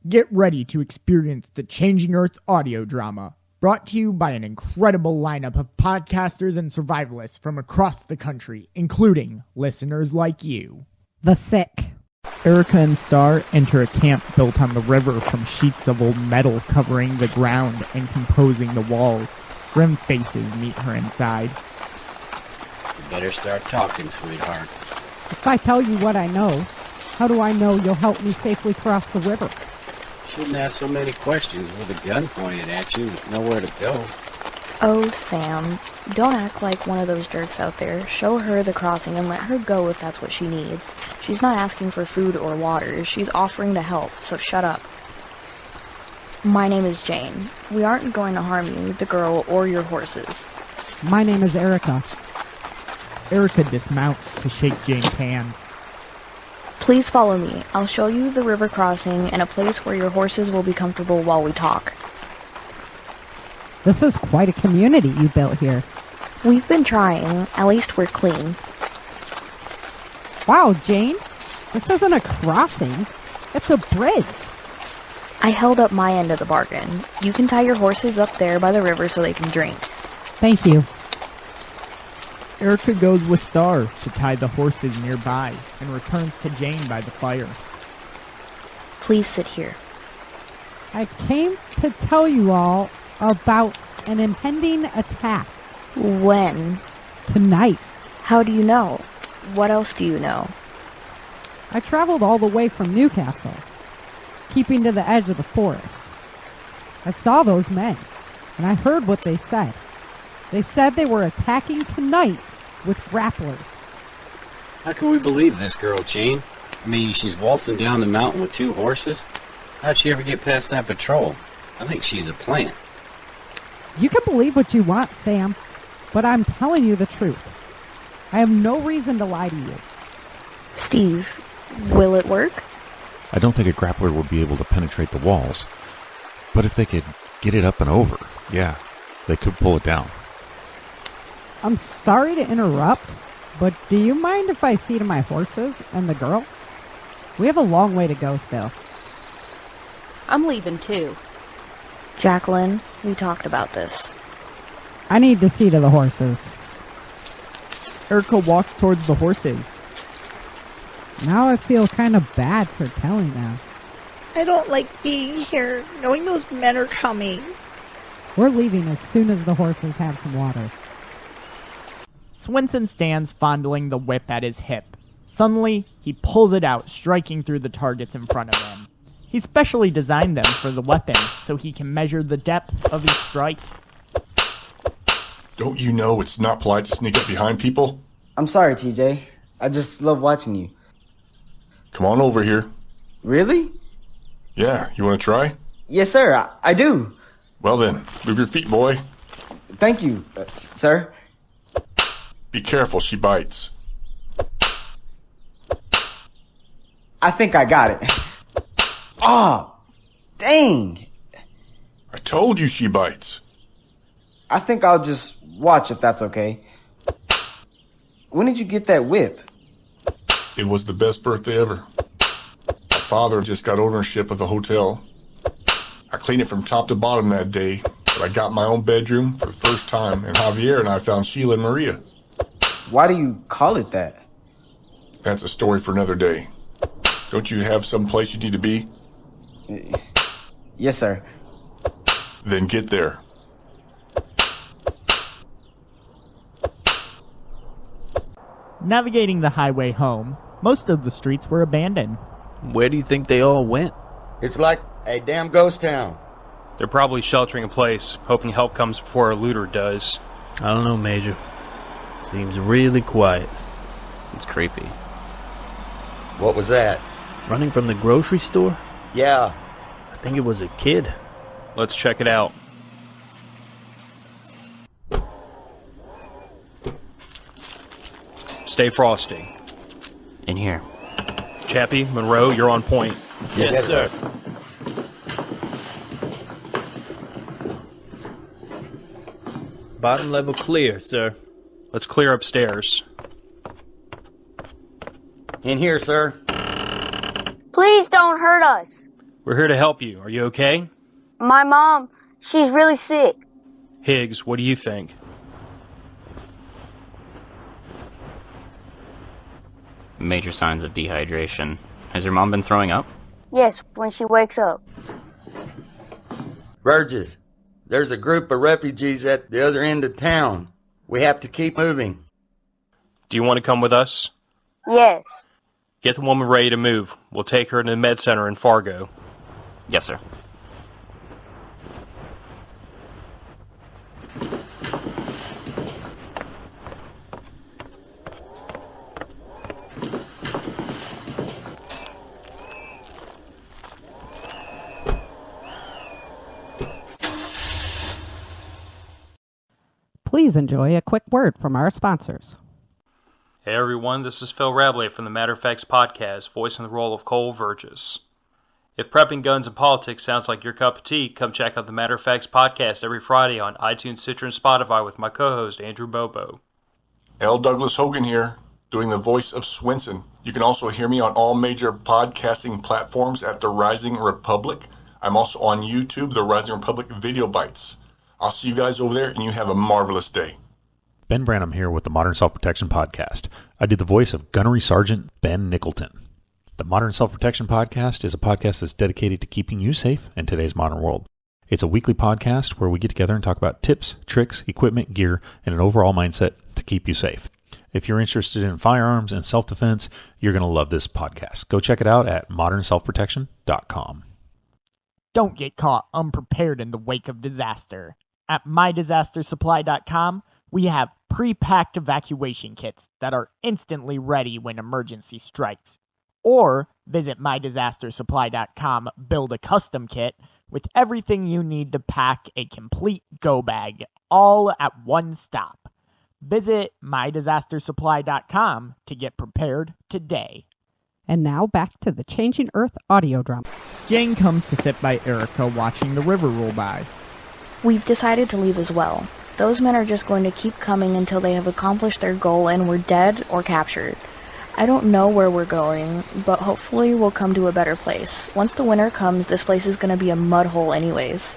Get ready to experience the Changing Earth audio drama, brought to you by an incredible lineup of podcasters and survivalists from across the country, including listeners like you. The Sick. Erika and Star enter a camp built on the river from sheets of old metal covering the ground and composing the walls. Grim faces meet her inside. You better start talking, sweetheart. If I tell you what I know, how do I know you'll help me safely cross the river? Shouldn't ask so many questions with a gun pointed at you with nowhere to go. Oh, Sam, don't act like one of those jerks out there. Show her the crossing and let her go if that's what she needs. She's not asking for food or water. She's offering to help, so shut up. My name is Jane. We aren't going to harm you, the girl, or your horses. My name is Erika. Erika dismounts to shake Jane's hand. Please follow me. I'll show you the river crossing and a place where your horses will be comfortable while we talk. This is quite a community you built here. We've been trying. At least we're clean. Wow, Jane. This isn't a crossing. It's a bridge. I held up my end of the bargain. You can tie your horses up there by the river so they can drink. Thank you. Erika goes with Star to tie the horses nearby and returns to Jane by the fire. Please sit here. I came to tell you all about an impending attack. When? Tonight. How do you know? What else do you know? I traveled all the way from Newcastle, keeping to the edge of the forest. I saw those men, and I heard what they said. They said they were attacking tonight with grapplers. How can we believe this girl, Jane? I mean, she's waltzing down the mountain with 2 horses. How'd she ever get past that patrol? I think she's a plant. You can believe what you want, Sam, but I'm telling you the truth. I have no reason to lie to you. Steve, will it work? I don't think a grappler would be able to penetrate the walls. But if they could get it up and over, yeah, they could pull it down. I'm sorry to interrupt, but do you mind if I see to my horses and the girl? We have a long way to go still. I'm leaving too. Jacqueline, we talked about this. I need to see to the horses. Erika walks towards the horses. Now I feel kind of bad for telling them. I don't like being here, knowing those men are coming. We're leaving as soon as the horses have some water. Swenson stands fondling the whip at his hip. Suddenly, he pulls it out, striking through the targets in front of him. He specially designed them for the weapon, so he can measure the depth of each strike. Don't you know it's not polite to sneak up behind people? I'm sorry, TJ. I just love watching you. Come on over here. Really? Yeah, you want to try? Yes, sir. I do. Well then, move your feet, boy. Thank you, sir. Be careful, she bites. I think I got it. Oh, dang. I told you she bites. I think I'll just watch if that's okay. When did you get that whip? It was the best birthday ever. My father just got ownership of the hotel. I cleaned it from top to bottom that day, but I got my own bedroom for the first time, and Javier and I found Sheila and Maria. Why do you call it that? That's a story for another day. Don't you have some place you need to be? Yes, sir. Then get there. Navigating the highway home, most of the streets were abandoned. Where do you think they all went? It's like a damn ghost town. They're probably sheltering in place, hoping help comes before a looter does. I don't know, Major. Seems really quiet. It's creepy. What was that? Running from the grocery store? Yeah. I think it was a kid. Let's check it out. Stay frosty. In here. Chappie, Monroe, you're on point. Yes, sir. Bottom level clear, sir. Let's clear upstairs. In here, sir. Please don't hurt us. We're here to help you. Are you okay? My mom, she's really sick. Higgs, what do you think? Major signs of dehydration. Has your mom been throwing up? Yes, when she wakes up. Virgis, there's a group of refugees at the other end of town. We have to keep moving. Do you want to come with us? Yes. Get the woman ready to move. We'll take her to the med center in Fargo. Yes, sir. Please enjoy a quick word from our sponsors. Hey everyone, this is Phil Rabley from the Matter of Facts podcast, voicing the role of Cole Virgis. If prepping guns and politics sounds like your cup of tea, come check out the Matter of Facts podcast every Friday on iTunes, Stitcher, and Spotify with my co-host Andrew Bobo. L. Douglas Hogan here, doing the voice of Swenson. You can also hear me on all major podcasting platforms at The Rising Republic. I'm also on YouTube, The Rising Republic Video Bites. I'll see you guys over there, and you have a marvelous day. Ben Branham here with the Modern Self-Protection Podcast. I do the voice of Gunnery Sergeant Ben Nicholton. The Modern Self-Protection Podcast is a podcast that's dedicated to keeping you safe in today's modern world. It's a weekly podcast where we get together and talk about tips, tricks, equipment, gear, and an overall mindset to keep you safe. If you're interested in firearms and self-defense, you're going to love this podcast. Go check it out at modernselfprotection.com. Don't get caught unprepared in the wake of disaster. At mydisastersupply.com, we have pre-packed evacuation kits that are instantly ready when emergency strikes. Or visit mydisastersupply.com, build a custom kit with everything you need to pack a complete go bag, all at one stop. Visit mydisastersupply.com to get prepared today. And now back to the Changing Earth audio drama. Jane comes to sit by Erika watching the river roll by. We've decided to leave as well. Those men are just going to keep coming until they have accomplished their goal and we're dead or captured. I don't know where we're going, but hopefully we'll come to a better place. Once the winter comes, this place is going to be a mud hole anyways.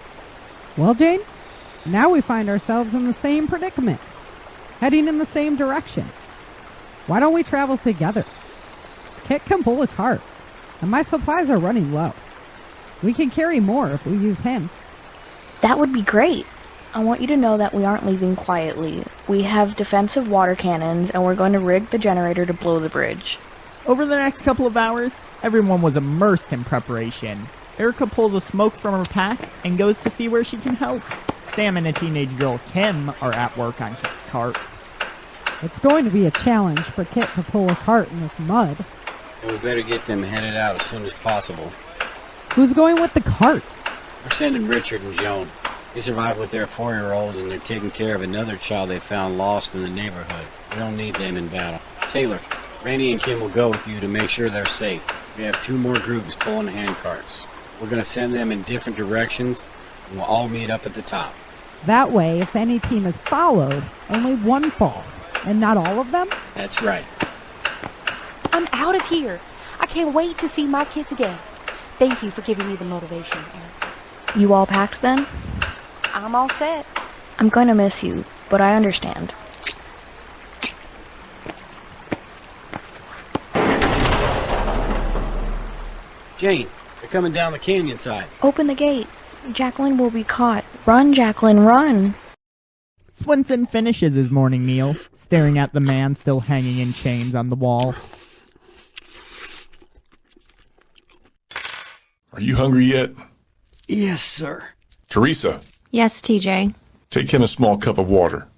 Well, Jane, now we find ourselves in the same predicament, heading in the same direction. Why don't we travel together? Kit can pull a cart, and my supplies are running low. We can carry more if we use him. That would be great. I want you to know that we aren't leaving quietly. We have defensive water cannons, and we're going to rig the generator to blow the bridge. Over the next couple of hours, everyone was immersed in preparation. Erika pulls a smoke from her pack and goes to see where she can help. Sam and a teenage girl, Kim, are at work on Kit's cart. It's going to be a challenge for Kit to pull a cart in this mud. And we better get them headed out as soon as possible. Who's going with the cart? We're sending Richard and Joan. They survived with their 4-year-old, and they're taking care of another child they found lost in the neighborhood. We don't need them in battle. Taylor, Randy and Kim will go with you to make sure they're safe. We have 2 more groups pulling hand carts. We're going to send them in different directions, and we'll all meet up at the top. That way, if any team is followed, only one falls, and not all of them? That's right. I'm out of here. I can't wait to see my kids again. Thank you for giving me the motivation, Erika. You all packed then? I'm all set. I'm going to miss you, but I understand. Jane, they're coming down the canyon side. Open the gate. Jacqueline will be caught. Run, Jacqueline, run. Swenson finishes his morning meal, staring at the man still hanging in chains on the wall. Are you hungry yet? Yes, sir. Teresa, Yes, TJ. take him a small cup of water.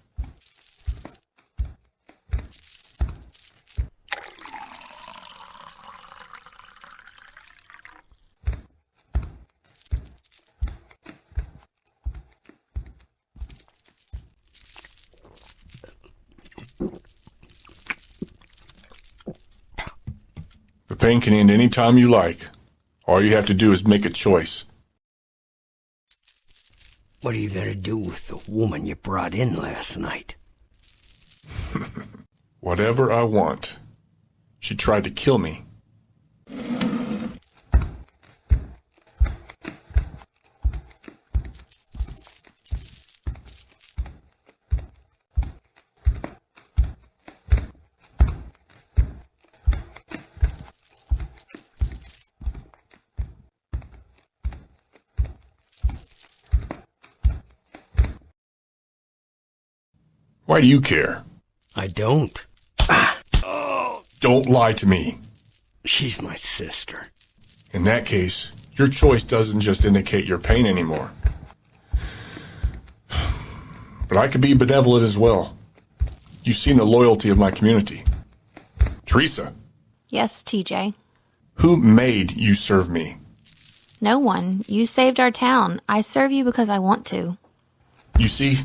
The pain can end any time you like. All you have to do is make a choice. What are you gonna do with the woman you brought in last night? Whatever I want. She tried to kill me. Why do you care? I don't. Don't lie to me. She's my sister. In that case, your choice doesn't just indicate your pain anymore. But I could be benevolent as well. You've seen the loyalty of my community. Teresa, Yes, TJ. who made you serve me? No one. You saved our town. I serve you because I want to. You see,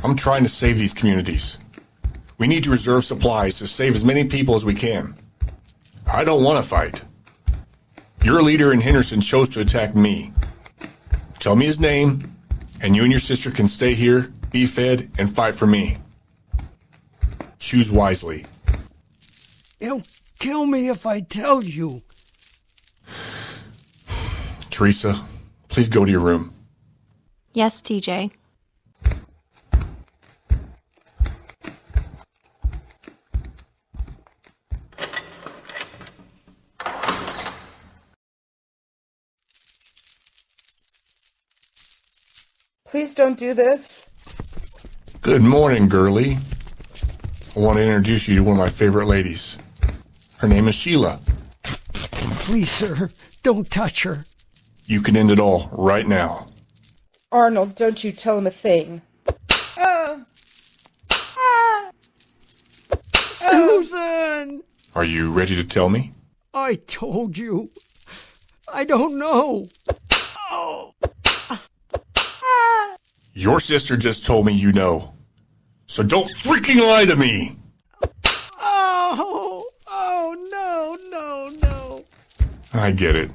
I'm trying to save these communities. We need to reserve supplies to save as many people as we can. I don't want to fight. Your leader in Henderson chose to attack me. Tell me his name, and you and your sister can stay here, be fed, and fight for me. Choose wisely. He'll kill me if I tell you. Teresa, please go to your room. Yes, TJ. Please don't do this. Good morning, girlie. I want to introduce you to one of my favorite ladies. Her name is Sheila. Please, sir, don't touch her. You can end it all right now. Arnold, don't you tell him a thing. Susan! Are you ready to tell me? I told you. I don't know. Oh. Your sister just told me you know. So don't freaking lie to me! No. I get it.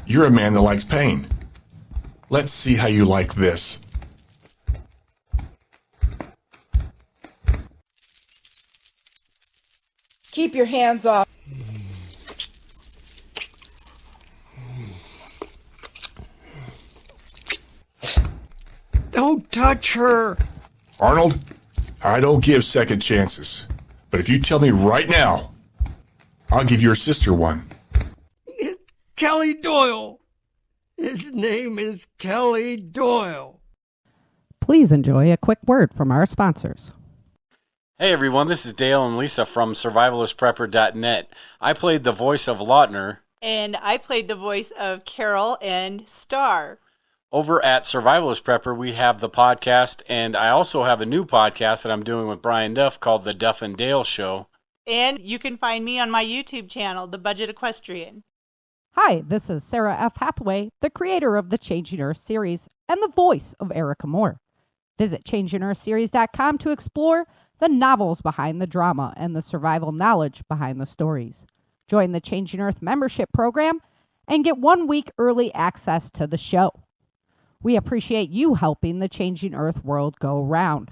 You're a man that likes pain. Let's see how you like this. Keep your hands off. Don't touch her. Arnold, I don't give second chances. But if you tell me right now, I'll give your sister one. It's Kelly Doyle. His name is Kelly Doyle. Please enjoy a quick word from our sponsors. Hey everyone, this is Dale and Lisa from survivalistprepper.net. I played the voice of Lautner. And I played the voice of Carol and Star. Over at Survivalist Prepper, we have the podcast, and I also have a new podcast that I'm doing with Brian Duff called The Duff and Dale Show. And you can find me on my YouTube channel, The Budget Equestrian. Hi, this is Sarah F. Hathaway, the creator of the Changing Earth series and the voice of Erika Moore. Visit ChangingEarthSeries.com to explore the novels behind the drama and the survival knowledge behind the stories. Join the Changing Earth membership program and get 1 week early access to the show. We appreciate you helping the Changing Earth world go round.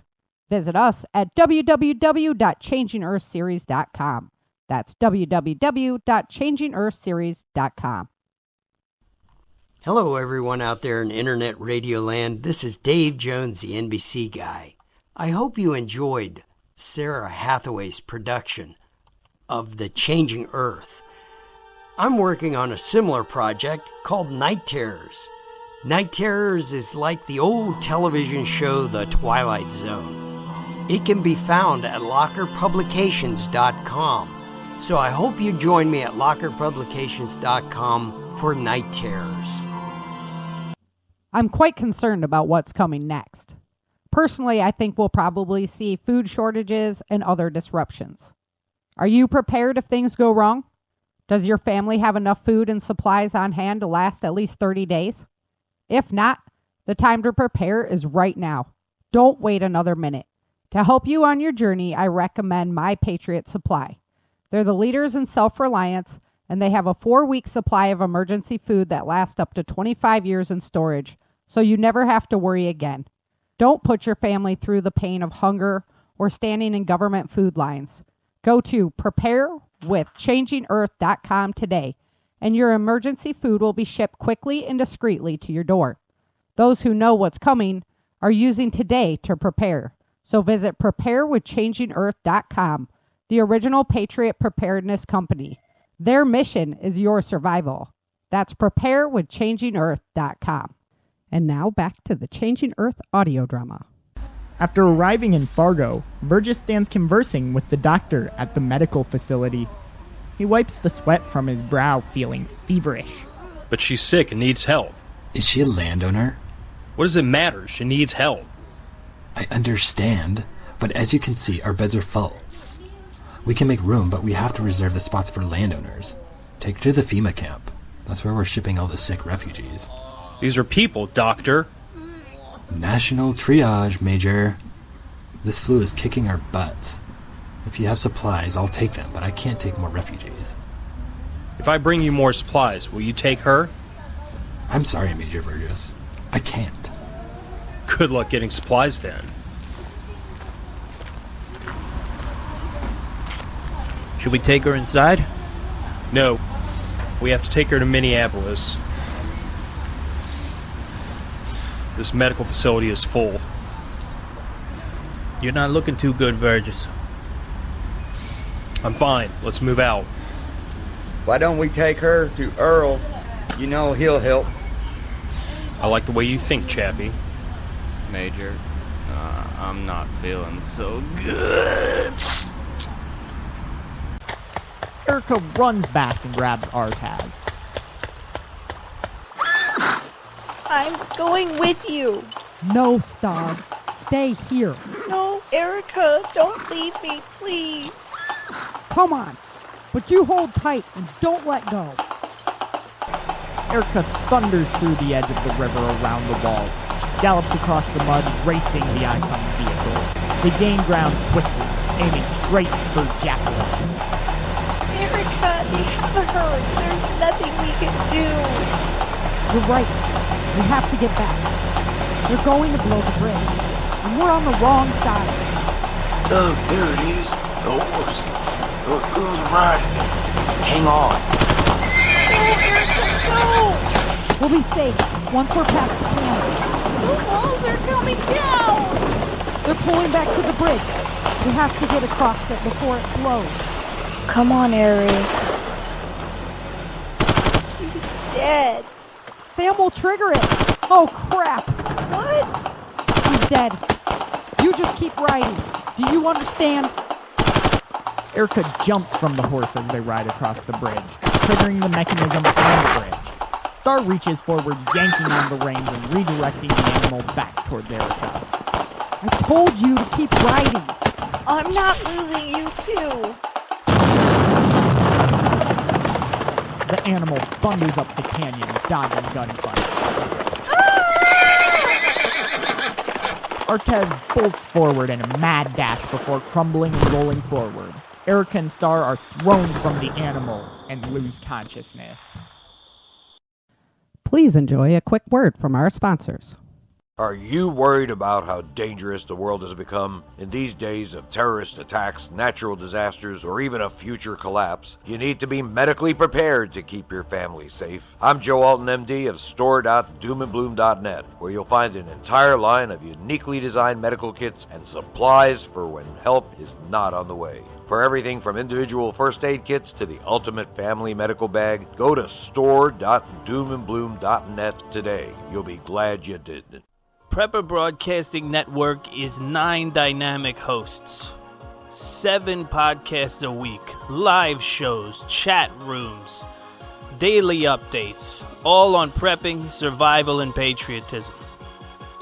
Visit us at www.changingearthseries.com. That's www.changingearthseries.com. Hello, everyone out there in Internet Radio Land. This is Dave Jones, the NBC guy. I hope you enjoyed Sarah Hathaway's production of The Changing Earth. I'm working on a similar project called Night Terrors. Night Terrors is like the old television show The Twilight Zone. It can be found at lockerpublications.com. So I hope you join me at lockerpublications.com for Night Terrors. I'm quite concerned about what's coming next. Personally, I think we'll probably see food shortages and other disruptions. Are you prepared if things go wrong? Does your family have enough food and supplies on hand to last at least 30 days? If not, the time to prepare is right now. Don't wait another minute. To help you on your journey, I recommend My Patriot Supply. They're the leaders in self-reliance, and they have a 4-week supply of emergency food that lasts up to 25 years in storage, so you never have to worry again. Don't put your family through the pain of hunger or standing in government food lines. Go to preparewithchangingearth.com today, and your emergency food will be shipped quickly and discreetly to your door. Those who know what's coming are using today to prepare. So visit preparewithchangingearth.com, the original Patriot Preparedness Company. Their mission is your survival. That's preparewithchangingearth.com. And now back to the Changing Earth audio drama. After arriving in Fargo, Virgis stands conversing with the doctor at the medical facility. He wipes the sweat from his brow, feeling feverish. But she's sick and needs help. Is she a landowner? What does it matter? She needs help. I understand, but as you can see, our beds are full. We can make room, but we have to reserve the spots for landowners. Take her to the FEMA camp. That's where we're shipping all the sick refugees. These are people, Doctor. National triage, Major. This flu is kicking our butts. If you have supplies, I'll take them, but I can't take more refugees. If I bring you more supplies, will you take her? I'm sorry, Major Virgis. I can't. Good luck getting supplies then. Should we take her inside? No. We have to take her to Minneapolis. This medical facility is full. You're not looking too good, Virgis. I'm fine. Let's move out. Why don't we take her to Earl? You know he'll help. I like the way you think, Chappie. Major, I'm not feeling so good. Erika runs back and grabs Artaz. I'm going with you. No, Star. Stay here. No, Erika, don't leave me, please. Come on. But you hold tight and don't let go. Erika thunders through the edge of the river around the walls. She gallops across the mud, racing the oncoming vehicle. They gain ground quickly, aiming straight for Jacqueline. Erika, they have her. There's nothing we can do. You're right. We have to get back. They're going to blow the bridge, and we're on the wrong side. Look, there it is. The horse. Those girls are riding it. Hang on. No, Erika, no! We'll be safe once we're past the canyon. The walls are coming down! They're pulling back to the bridge. We have to get across it before it blows. Come on, Eri. She's dead. Sam will trigger it. Oh, crap. What? He's dead. You just keep riding. Do you understand? Erika jumps from the horse as they ride across the bridge, triggering the mechanism on the bridge. Star reaches forward, yanking on the reins and redirecting the animal back towards Erika. I told you to keep riding. I'm not losing you, too. The animal thunders up the canyon, dodging gunfire. Artez bolts forward in a mad dash before crumbling and rolling forward. Erika and Star are thrown from the animal and lose consciousness. Please enjoy a quick word from our sponsors. Are you worried about how dangerous the world has become? In these days of terrorist attacks, natural disasters, or even a future collapse, you need to be medically prepared to keep your family safe. I'm Joe Alton, MD of store.doomandbloom.net, where you'll find an entire line of uniquely designed medical kits and supplies for when help is not on the way. For everything from individual first aid kits to the ultimate family medical bag, go to store.doomandbloom.net today. You'll be glad you did. Prepper Broadcasting Network is 9 dynamic hosts, 7 podcasts a week, live shows, chat rooms, daily updates, all on prepping, survival, and patriotism.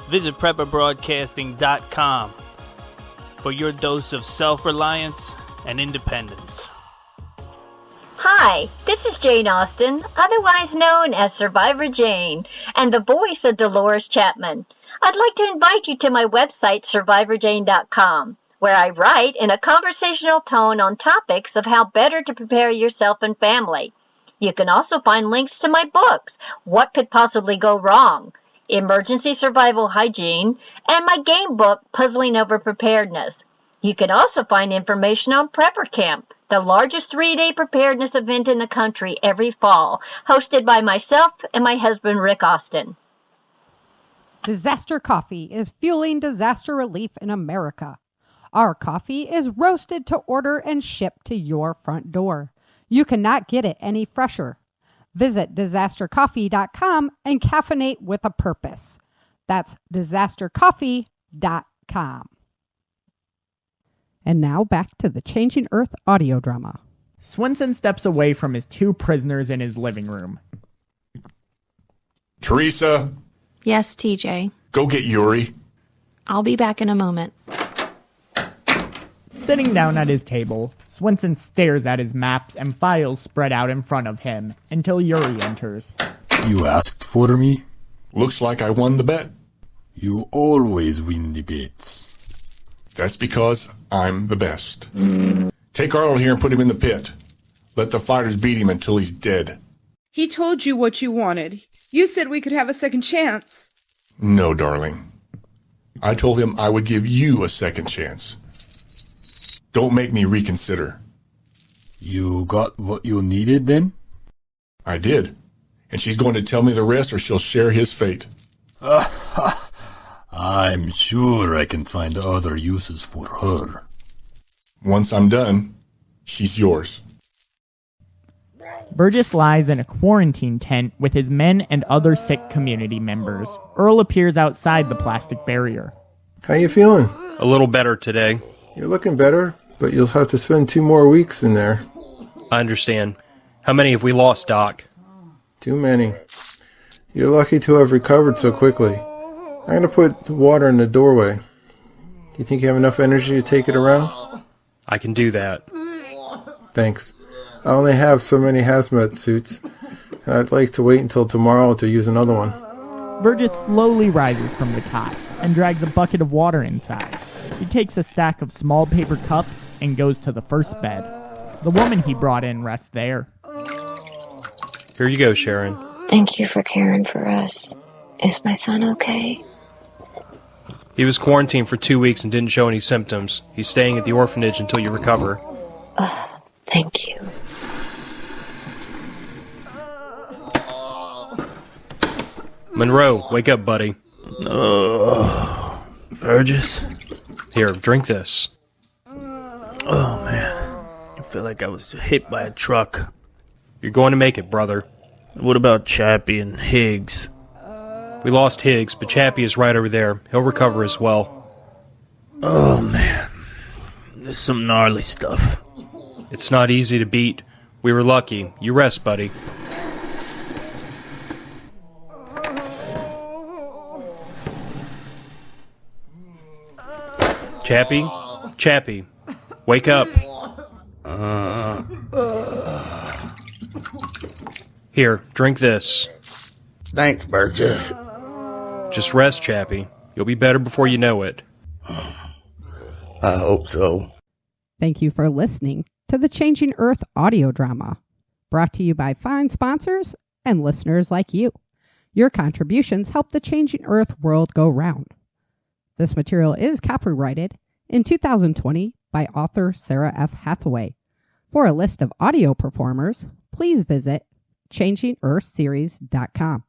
Visit prepperbroadcasting.com for your dose of self-reliance and independence. Hi, this is Jane Austen, otherwise known as Survivor Jane, and the voice of Dolores Chapman. I'd like to invite you to my website, survivorjane.com, where I write in a conversational tone on topics of how better to prepare yourself and family. You can also find links to my books, What Could Possibly Go Wrong?, Emergency Survival Hygiene, and my game book, Puzzling Over Preparedness. You can also find information on Prepper Camp, the largest 3-day preparedness event in the country every fall, hosted by myself and my husband, Rick Austin. Disaster Coffee is fueling disaster relief in America. Our coffee is roasted to order and shipped to your front door. You cannot get it any fresher. Visit disastercoffee.com and caffeinate with a purpose. That's disastercoffee.com. deteriorate.com. And now back to the Changing Earth audio drama. Swenson steps away from his two prisoners in his living room. Teresa, Yes, TJ. go get Yuri. I'll be back in a moment. Sitting down at his table, Swenson stares at his maps and files spread out in front of him until Yuri enters. You asked for me? Looks like I won the bet. You always win the bets. That's because I'm the best. Take Arnold here and put him in the pit. Let the fighters beat him until he's dead. He told you what you wanted. You said we could have a second chance. No, darling. I told him I would give you a second chance. Don't make me reconsider. You got what you needed then? I did. And she's going to tell me the rest or she'll share his fate. I'm sure I can find other uses for her. Once I'm done, she's yours. Virgis lies in a quarantine tent with his men and other sick community members. Earl appears outside the plastic barrier. How you feeling? A little better today. You're looking better, but you'll have to spend 2 more weeks in there. I understand. How many have we lost, Doc? Too many. You're lucky to have recovered so quickly. I'm going to put the water in the doorway. Do you think you have enough energy to take it around? I can do that. Thanks. I only have so many hazmat suits, and I'd like to wait until tomorrow to use another one. Virgis slowly rises from the cot and drags a bucket of water inside. He takes a stack of small paper cups and goes to the first bed. The woman he brought in rests there. Here you go, Sharon. Thank you for caring for us. Is my son okay? He was quarantined for 2 weeks and didn't show any symptoms. He's staying at the orphanage until you recover. Thank you. Monroe, wake up, buddy. Virgis? Here, drink this. Oh, man. I feel like I was hit by a truck. You're going to make it, brother. What about Chappie and Higgs? We lost Higgs, but Chappie is right over there. He'll recover as well. Oh, man. There's some gnarly stuff. It's not easy to beat. We were lucky. You rest, buddy. Chappie? Chappie, wake up. Here, drink this. Thanks, Virgis. Just rest, Chappie. You'll be better before you know it. I hope so. Thank you for listening to the Changing Earth audio drama, brought to you by fine sponsors and listeners like you. Your contributions help the Changing Earth world go round. This material is copyrighted in 2020 by author Sarah F. Hathaway. For a list of audio performers, please visit changingearthseries.com.